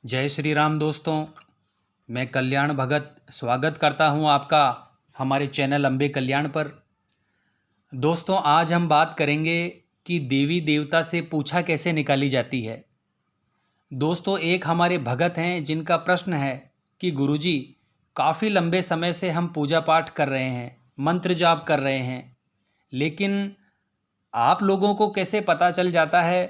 जय श्री राम दोस्तों। मैं कल्याण भगत स्वागत करता हूं आपका हमारे चैनल अम्बे कल्याण पर। दोस्तों, आज हम बात करेंगे कि देवी देवता से पूछा कैसे निकाली जाती है। दोस्तों, एक हमारे भगत हैं जिनका प्रश्न है कि गुरुजी, काफ़ी लंबे समय से हम पूजा पाठ कर रहे हैं, मंत्र जाप कर रहे हैं, लेकिन आप लोगों को कैसे पता चल जाता है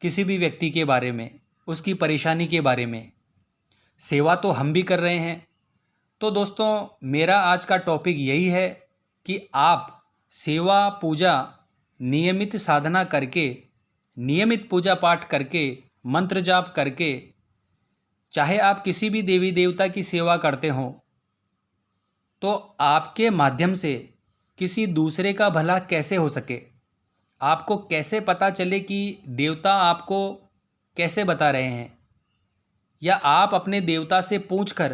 किसी भी व्यक्ति के बारे में, उसकी परेशानी के बारे में। सेवा तो हम भी कर रहे हैं। तो दोस्तों, मेरा आज का टॉपिक यही है कि आप सेवा पूजा नियमित साधना करके, नियमित पूजा पाठ करके, मंत्र जाप करके, चाहे आप किसी भी देवी देवता की सेवा करते हो, तो आपके माध्यम से किसी दूसरे का भला कैसे हो सके। आपको कैसे पता चले कि देवता आपको कैसे बता रहे हैं, या आप अपने देवता से पूछकर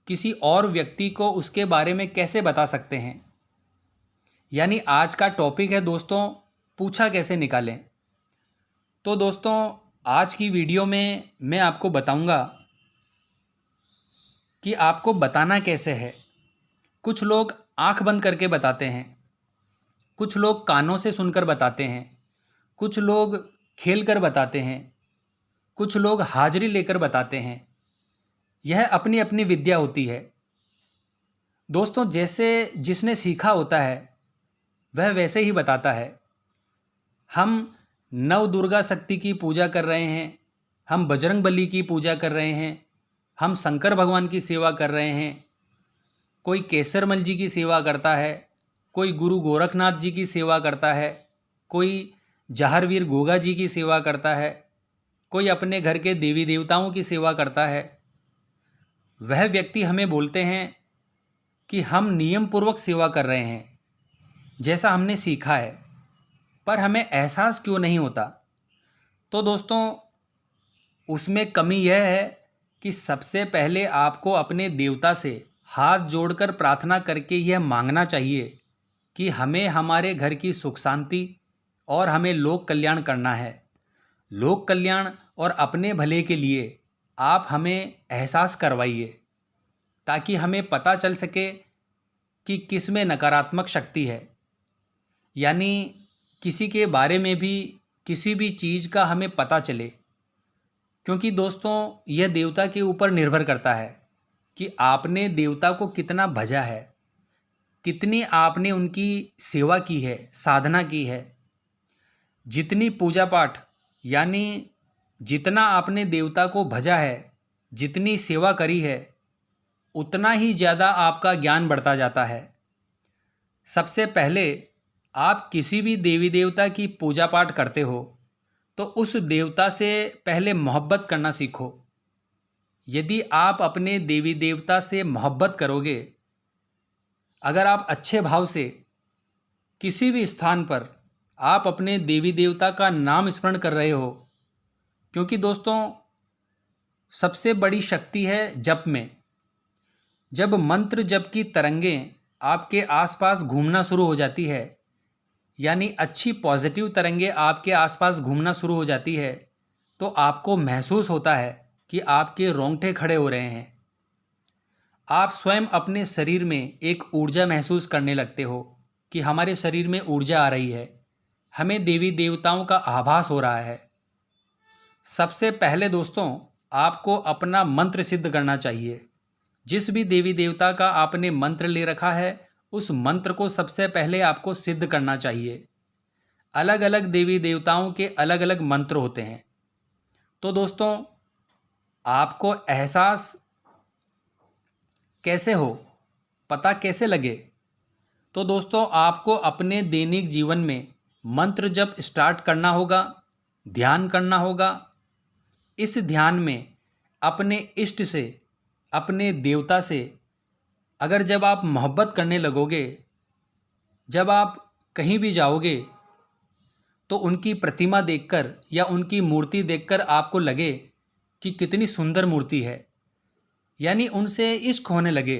किसी और व्यक्ति को उसके बारे में कैसे बता सकते हैं। यानी आज का टॉपिक है दोस्तों, पूछा कैसे निकालें। तो दोस्तों, आज की वीडियो में मैं आपको बताऊंगा कि आपको बताना कैसे है। कुछ लोग आंख बंद करके बताते हैं, कुछ लोग कानों से सुनकर बताते हैं, कुछ लोग खेल कर बताते हैं, कुछ लोग हाजिरी लेकर बताते हैं। यह अपनी अपनी विद्या होती है दोस्तों। जैसे जिसने सीखा होता है वह वैसे ही बताता है। हम नव दुर्गा शक्ति की पूजा कर रहे हैं, हम बजरंग बली की पूजा कर रहे हैं, हम शंकर भगवान की सेवा कर रहे हैं, कोई केसरमल जी की सेवा करता है, कोई गुरु गोरखनाथ जी की सेवा करता है, कोई जहारवीर गोगा जी की सेवा करता है, कोई अपने घर के देवी देवताओं की सेवा करता है। वह व्यक्ति हमें बोलते हैं कि हम नियम पूर्वक सेवा कर रहे हैं, जैसा हमने सीखा है, पर हमें एहसास क्यों नहीं होता। तो दोस्तों, उसमें कमी यह है कि सबसे पहले आपको अपने देवता से हाथ जोड़कर प्रार्थना करके यह मांगना चाहिए कि हमें हमारे घर की सुख शांति और हमें लोक कल्याण करना है। लोक कल्याण और अपने भले के लिए आप हमें एहसास करवाइए, ताकि हमें पता चल सके कि किस में नकारात्मक शक्ति है। यानी किसी के बारे में भी, किसी भी चीज़ का हमें पता चले। क्योंकि दोस्तों, यह देवता के ऊपर निर्भर करता है कि आपने देवता को कितना भजा है, कितनी आपने उनकी सेवा की है, साधना की है। जितनी पूजा पाठ, यानी जितना आपने देवता को भजा है, जितनी सेवा करी है, उतना ही ज़्यादा आपका ज्ञान बढ़ता जाता है। सबसे पहले आप किसी भी देवी देवता की पूजा पाठ करते हो तो उस देवता से पहले मोहब्बत करना सीखो। यदि आप अपने देवी देवता से मोहब्बत करोगे, अगर आप अच्छे भाव से किसी भी स्थान पर आप अपने देवी देवता का नाम स्मरण कर रहे हो, क्योंकि दोस्तों सबसे बड़ी शक्ति है जप में। जब मंत्र जप की तरंगें आपके आसपास घूमना शुरू हो जाती है, यानी अच्छी पॉजिटिव तरंगें आपके आसपास घूमना शुरू हो जाती है, तो आपको महसूस होता है कि आपके रोंगटे खड़े हो रहे हैं। आप स्वयं अपने शरीर में एक ऊर्जा महसूस करने लगते हो कि हमारे शरीर में ऊर्जा आ रही है, हमें देवी देवताओं का आभास हो रहा है। सबसे पहले दोस्तों, आपको अपना मंत्र सिद्ध करना चाहिए। जिस भी देवी देवता का आपने मंत्र ले रखा है, उस मंत्र को सबसे पहले आपको सिद्ध करना चाहिए। अलग अलग देवी देवताओं के अलग अलग मंत्र होते हैं। तो दोस्तों, आपको एहसास कैसे हो, पता कैसे लगे। तो दोस्तों, आपको अपने दैनिक जीवन में मंत्र जब स्टार्ट करना होगा, ध्यान करना होगा। इस ध्यान में अपने इष्ट से, अपने देवता से अगर जब आप मोहब्बत करने लगोगे, जब आप कहीं भी जाओगे तो उनकी प्रतिमा देखकर या उनकी मूर्ति देखकर आपको लगे कि कितनी सुंदर मूर्ति है, यानी उनसे इश्क होने लगे,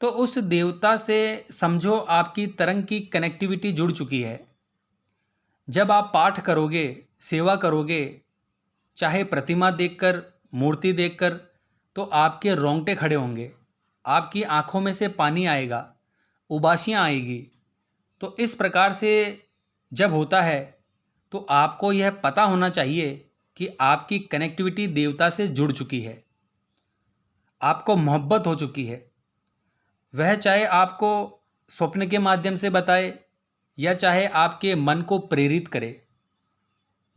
तो उस देवता से समझो आपकी तरंग की कनेक्टिविटी जुड़ चुकी है। जब आप पाठ करोगे, सेवा करोगे, चाहे प्रतिमा देखकर मूर्ति देखकर तो आपके रोंगटे खड़े होंगे, आपकी आंखों में से पानी आएगा, उबासियाँ आएगी। तो इस प्रकार से जब होता है तो आपको यह पता होना चाहिए कि आपकी कनेक्टिविटी देवता से जुड़ चुकी है, आपको मोहब्बत हो चुकी है। वह चाहे आपको स्वप्न के माध्यम से बताए या चाहे आपके मन को प्रेरित करे,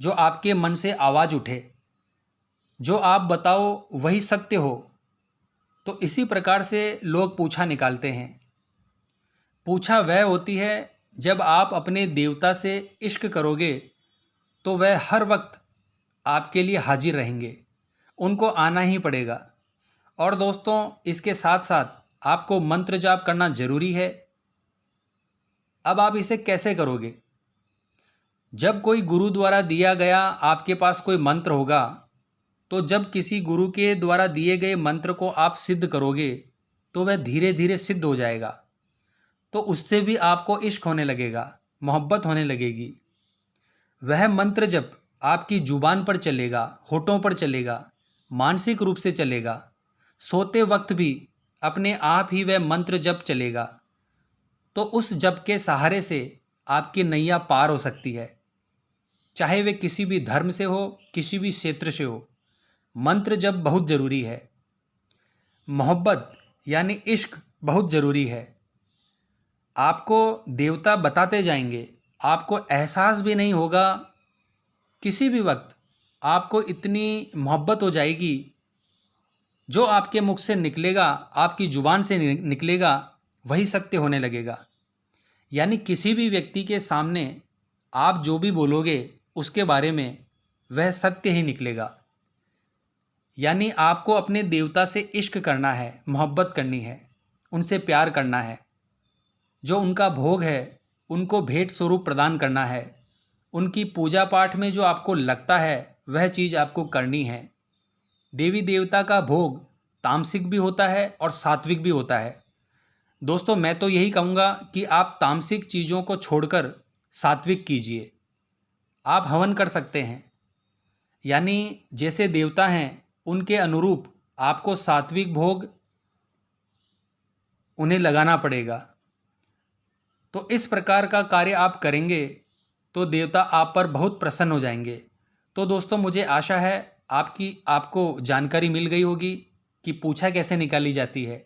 जो आपके मन से आवाज़ उठे, जो आप बताओ वही सत्य हो। तो इसी प्रकार से लोग पूछा निकालते हैं। पूछा वह होती है जब आप अपने देवता से इश्क करोगे तो वह हर वक्त आपके लिए हाजिर रहेंगे, उनको आना ही पड़ेगा। और दोस्तों, इसके साथ साथ आपको मंत्र जाप करना जरूरी है। अब आप इसे कैसे करोगे? जब कोई गुरु द्वारा दिया गया आपके पास कोई मंत्र होगा, तो जब किसी गुरु के द्वारा दिए गए मंत्र को आप सिद्ध करोगे तो वह धीरे धीरे सिद्ध हो जाएगा। तो उससे भी आपको इश्क होने लगेगा, मोहब्बत होने लगेगी। वह मंत्र जब आपकी जुबान पर चलेगा, होठों पर चलेगा, मानसिक रूप से चलेगा, सोते वक्त भी अपने आप ही वह मंत्र जप चलेगा, तो उस जप के सहारे से आपकी नैया पार हो सकती है। चाहे वे किसी भी धर्म से हो, किसी भी क्षेत्र से हो, मंत्र जप बहुत ज़रूरी है। मोहब्बत यानी इश्क बहुत ज़रूरी है। आपको देवता बताते जाएंगे, आपको एहसास भी नहीं होगा। किसी भी वक्त आपको इतनी मोहब्बत हो जाएगी, जो आपके मुख से निकलेगा, आपकी जुबान से निकलेगा, वही सत्य होने लगेगा। यानी किसी भी व्यक्ति के सामने आप जो भी बोलोगे उसके बारे में वह सत्य ही निकलेगा। यानी आपको अपने देवता से इश्क करना है, मोहब्बत करनी है, उनसे प्यार करना है, जो उनका भोग है उनको भेंट स्वरूप प्रदान करना है। उनकी पूजा पाठ में जो आपको लगता है वह चीज़ आपको करनी है। देवी देवता का भोग तामसिक भी होता है और सात्विक भी होता है। दोस्तों, मैं तो यही कहूँगा कि आप तामसिक चीज़ों को छोड़कर सात्विक कीजिए। आप हवन कर सकते हैं, यानी जैसे देवता हैं उनके अनुरूप आपको सात्विक भोग उन्हें लगाना पड़ेगा। तो इस प्रकार का कार्य आप करेंगे तो देवता आप पर बहुत प्रसन्न हो जाएंगे। तो दोस्तों, मुझे आशा है आपको जानकारी मिल गई होगी कि पूछा कैसे निकाली जाती है।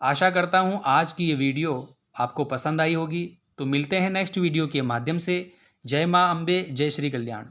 आशा करता हूँ आज की ये वीडियो आपको पसंद आई होगी। तो मिलते हैं नेक्स्ट वीडियो के माध्यम से। जय माँ अम्बे, जय श्री कल्याण।